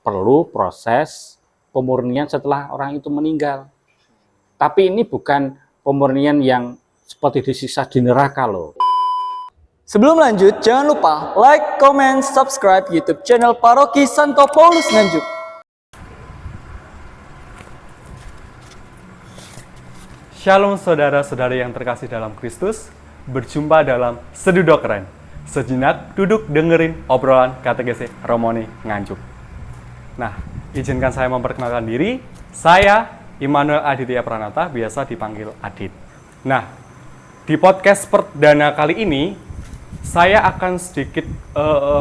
perlu proses pemurnian setelah orang itu meninggal. Tapi ini bukan pemurnian yang seperti disiksa di neraka loh. Sebelum lanjut, jangan lupa like, comment, subscribe YouTube channel Paroki Santo Paulus Nganjuk. Shalom saudara-saudari yang terkasih dalam Kristus. Berjumpa dalam Sedudo Keren. Sejenak duduk dengerin obrolan katekese Romoni Nganjuk. Nah, izinkan saya memperkenalkan diri. Saya Immanuel Aditya Pranata, biasa dipanggil Adit. Nah, di podcast perdana kali ini saya akan sedikit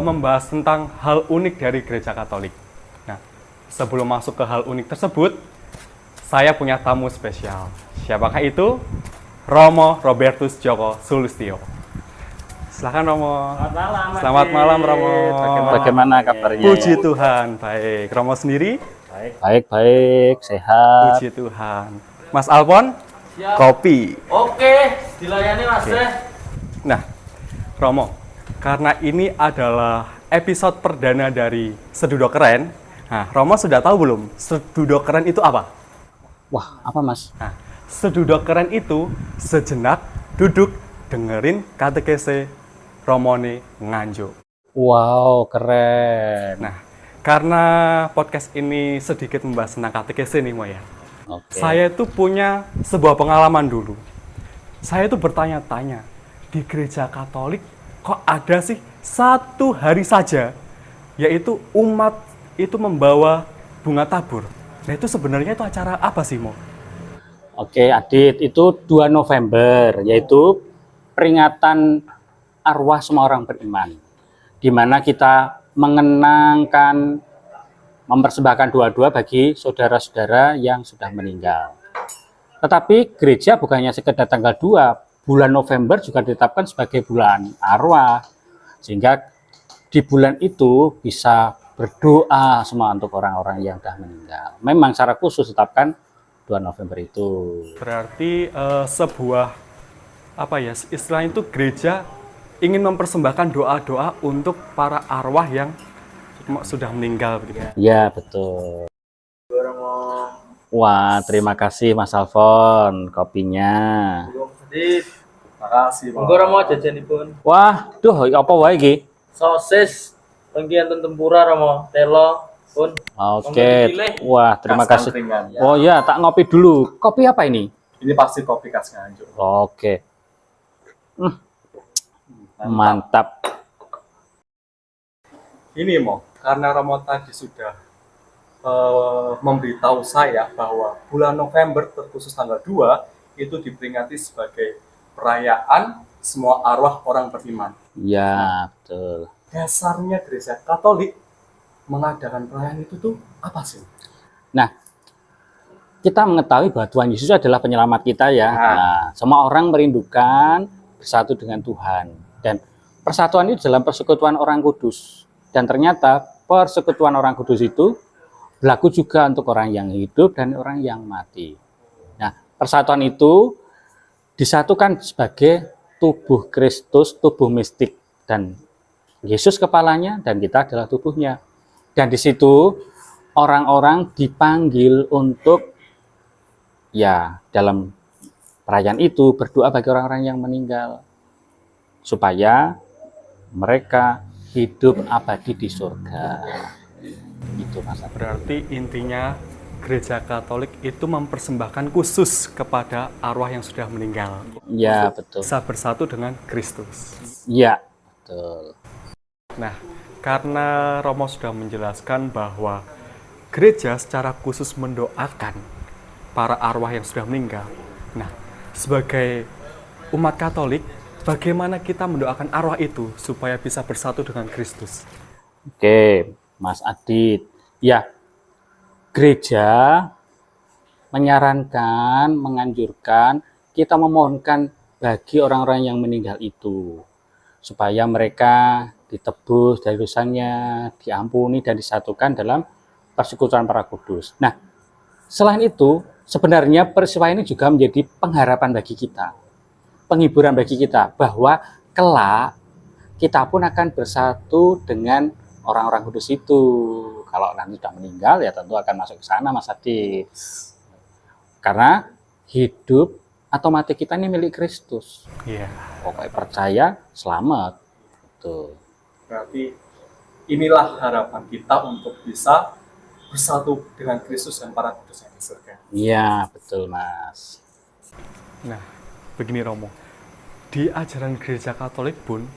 membahas tentang hal unik dari Gereja Katolik. Nah, sebelum masuk ke hal unik tersebut, saya punya tamu spesial. Siapakah itu? Romo Robertus Djoko Sulistyo. Silakan Romo. Selamat malam Romo. Bagaimana kabarnya? Puji Tuhan, baik. Romo sendiri? Baik, sehat. Puji Tuhan. Mas Alpon? Siap. Kopi. Oke, dilayani Mas. Nah, Romo, karena ini adalah episode perdana dari Sedudo Keren, nah, Romo sudah tahu belum Sedudo Keren itu apa? Wah, apa Mas? Nah, Sedudo Keren itu sejenak duduk dengerin katekese Romoni Nganjuk. Wow, keren. Nah, karena podcast ini sedikit membahas tentang katekese nih, Mo ya. Oke. Saya itu punya sebuah pengalaman dulu. Saya itu bertanya-tanya, di gereja Katolik kok ada sih satu hari saja, yaitu umat itu membawa bunga tabur. Nah itu sebenarnya itu acara apa sih, Mo? Oke, Adit, itu 2 November, yaitu peringatan arwah semua orang beriman. Di mana kita mengenangkan, mempersembahkan doa-doa bagi saudara-saudara yang sudah meninggal. Tetapi gereja bukan hanya sekedar tanggal 2, bulan November juga ditetapkan sebagai bulan arwah. Sehingga di bulan itu bisa berdoa semua untuk orang-orang yang sudah meninggal. Memang secara khusus ditetapkan 2 November itu. Berarti sebuah apa ya, istilahnya itu gereja ingin mempersembahkan doa-doa untuk para arwah yang sudah meninggal begitu. Ya, betul. Wah, terima kasih Mas Alfon kopinya. Makasih. Monggo Romo jajanipun. Wah, duh apa wae iki? Sosis, penggian tempura Romo, telo pun. Oke. Wah, terima kasih. Oh ya, tak ngopi dulu. Kopi apa ini? Ini pasti kopi khas Nganjuk. Oke. Mantap. Ini Mo, karena Romo tadi sudah memberitahu saya bahwa bulan November terkhusus tanggal 2 itu diperingati sebagai perayaan semua arwah orang beriman. Ya, betul. Dasarnya gereja Katolik mengadakan perayaan itu tuh apa sih? Nah, kita mengetahui bahwa Tuhan Yesus adalah penyelamat kita ya. Nah, semua orang merindukan bersatu dengan Tuhan. Dan persatuan itu dalam persekutuan orang kudus. Dan ternyata persekutuan orang kudus itu berlaku juga untuk orang yang hidup dan orang yang mati. Nah, persatuan itu disatukan sebagai tubuh Kristus, tubuh mistik, dan Yesus kepalanya dan kita adalah tubuhnya. Dan di situ orang-orang dipanggil untuk ya dalam perayaan itu berdoa bagi orang-orang yang meninggal supaya mereka hidup abadi di surga. Itu Mas. Berarti intinya gereja Katolik itu mempersembahkan khusus kepada arwah yang sudah meninggal. Ya, betul. Bisa bersatu dengan Kristus. Ya, betul. Nah, karena Romo sudah menjelaskan bahwa gereja secara khusus mendoakan para arwah yang sudah meninggal. Nah, sebagai umat Katolik, bagaimana kita mendoakan arwah itu supaya bisa bersatu dengan Kristus? Oke, Mas Adit. Ya, gereja menyarankan, menganjurkan, kita memohonkan bagi orang-orang yang meninggal itu supaya mereka ditebus dari dosanya, diampuni dan disatukan dalam persekutuan para kudus. Nah, selain itu, sebenarnya peristiwa ini juga menjadi pengharapan bagi kita, penghiburan bagi kita, bahwa kelak kita pun akan bersatu dengan orang-orang kudus itu. kalau nanti sudah meninggal ya tentu akan masuk ke sana Mas Adit. Karena hidup atau mati kita ini milik Kristus. Iya. Pokoknya percaya, selamat. Tuh. Berarti inilah harapan kita untuk bisa bersatu dengan Kristus dan para kudus yang di surga. Iya, betul Mas. Nah, begini Romo. Di ajaran gereja Katolik pun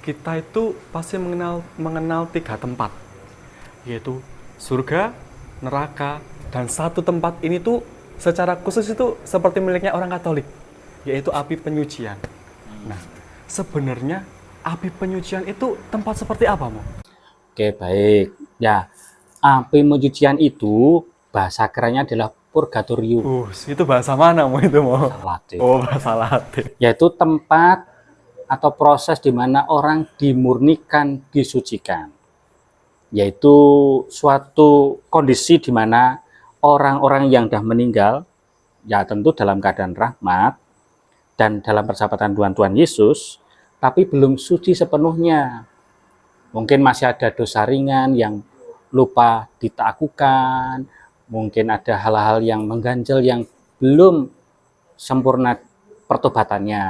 kita itu pasti mengenal 3 tempat, yaitu surga, neraka, dan satu tempat ini tuh secara khusus itu seperti miliknya orang Katolik, yaitu api penyucian. Nah, sebenarnya api penyucian itu tempat seperti apa, Mo? Oke, baik. Ya, api penyucian itu bahasa kerennya adalah purgatorium. Itu bahasa mana, Mo, itu, Mo? Latin. Oh, bahasa Latin. Yaitu tempat atau proses di mana orang dimurnikan, disucikan. Yaitu suatu kondisi di mana orang-orang yang sudah meninggal, ya tentu dalam keadaan rahmat, dan dalam persahabatan Tuhan Yesus, tapi belum suci sepenuhnya. Mungkin masih ada dosa ringan yang lupa ditakukan, mungkin ada hal-hal yang mengganjal yang belum sempurna pertobatannya.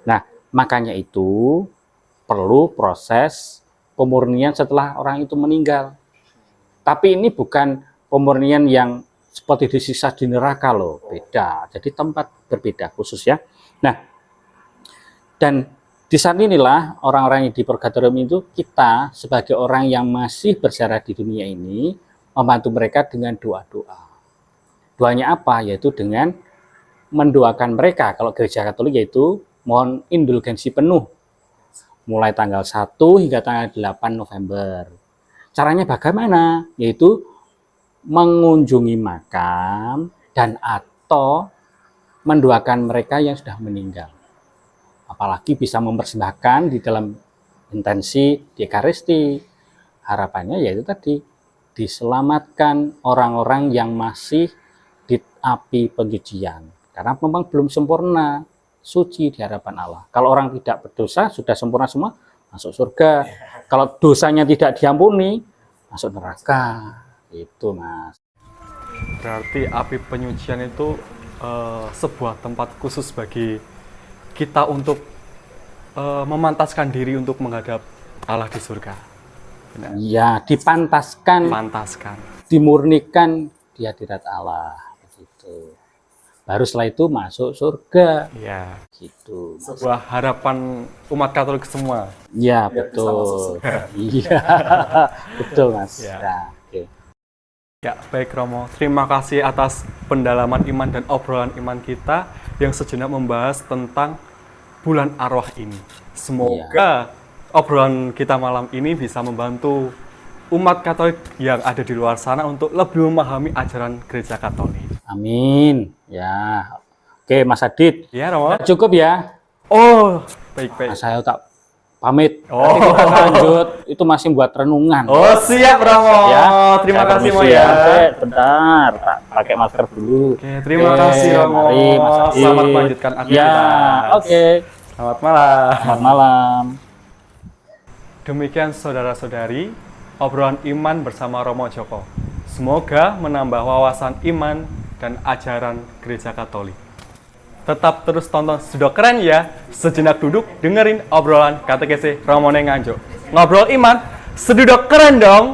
Nah, makanya itu perlu proses pemurnian setelah orang itu meninggal. Tapi ini bukan pemurnian yang seperti disiksa di neraka loh, beda. Jadi tempat berbeda khusus ya. Nah, dan di saat inilah orang-orang yang di purgatorium itu kita sebagai orang yang masih bersyarat di dunia ini membantu mereka dengan doa-doa. Doanya apa? Yaitu dengan mendoakan mereka. Kalau gereja Katolik yaitu mohon indulgensi penuh mulai tanggal 1 hingga tanggal 8 November. Caranya bagaimana? Yaitu mengunjungi makam dan atau mendoakan mereka yang sudah meninggal. Apalagi bisa mempersembahkan di dalam intensi di Ekaristi. Harapannya yaitu tadi diselamatkan orang-orang yang masih di api penyucian. Karena memang belum sempurna suci di hadapan Allah. Kalau orang tidak berdosa sudah sempurna semua masuk surga. Kalau dosanya tidak diampuni masuk neraka. Itu Mas. Berarti api penyucian itu sebuah tempat khusus bagi kita untuk memantaskan diri untuk menghadap Allah di surga. Iya, dipantaskan, dimurnikan di hadirat Allah. Begitu. Baru setelah itu masuk surga. Iya. Gitu. Sebuah harapan umat Katolik semua. Iya, betul. Iya. Betul, Mas. Ya. Ya, oke. Ya, baik Romo. Terima kasih atas pendalaman iman dan obrolan iman kita yang sejenak membahas tentang bulan arwah ini. Semoga obrolan kita malam ini bisa membantu umat Katolik yang ada di luar sana untuk lebih memahami ajaran gereja Katolik. Amin. Ya. Oke, Mas Adit. Ya, Romo. Cukup ya. Oh, baik-baik. Saya tak pamit. Oh. Nanti kita lanjut. Itu masih buat renungan. Oh, siap Romo. Ya. Terima Saya kasih Mo permisi ya. Bentar, tak pakai masker dulu. Oke, terima kasih Romo. Mari, Mas Adit. Selamat melanjutkan aktivitas. Ya, oke. Selamat malam. Selamat malam. Demikian saudara-saudari, obrolan iman bersama Romo Joko. Semoga menambah wawasan iman dan ajaran gereja Katolik. Tetap terus tonton Studio Keren ya. Sejenak duduk dengerin obrolan katekese Romone Nganjuk. Ngobrol iman, Studio Keren dong.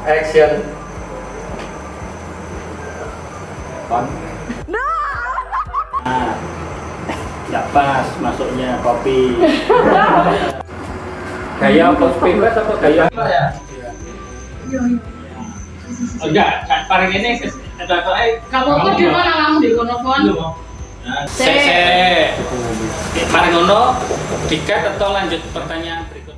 Action. Nggak pas masuknya kopi. Gaya pos bebas apa gaya? Enggak, paling ini ada Kamu kok di mana kamu di konofon? Mari ngono, dikat atau lanjut pertanyaan berikutnya.